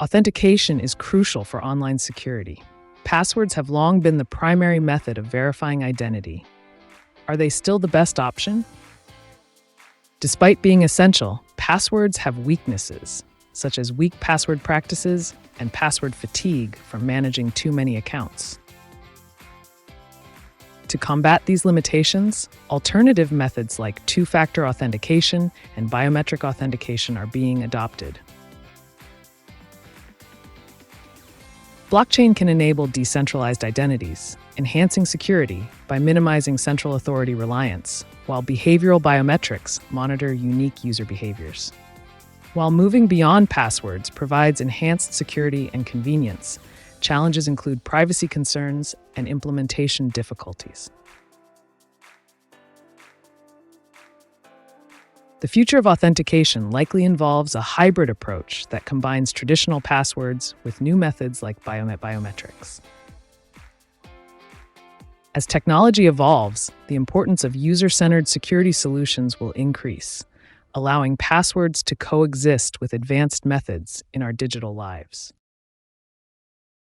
Authentication is crucial for online security. Passwords have long been the primary method of verifying identity. Are they still the best option? Despite being essential, passwords have weaknesses, such as weak password practices and password fatigue from managing too many accounts. To combat these limitations, alternative methods like two-factor authentication and biometric authentication are being adopted. Blockchain can enable decentralized identities, enhancing security by minimizing central authority reliance, while behavioral biometrics monitor unique user behaviors. While moving beyond passwords provides enhanced security and convenience, challenges include privacy concerns and implementation difficulties. The future of authentication likely involves a hybrid approach that combines traditional passwords with new methods like biometrics. As technology evolves, the importance of user-centered security solutions will increase, allowing passwords to coexist with advanced methods in our digital lives.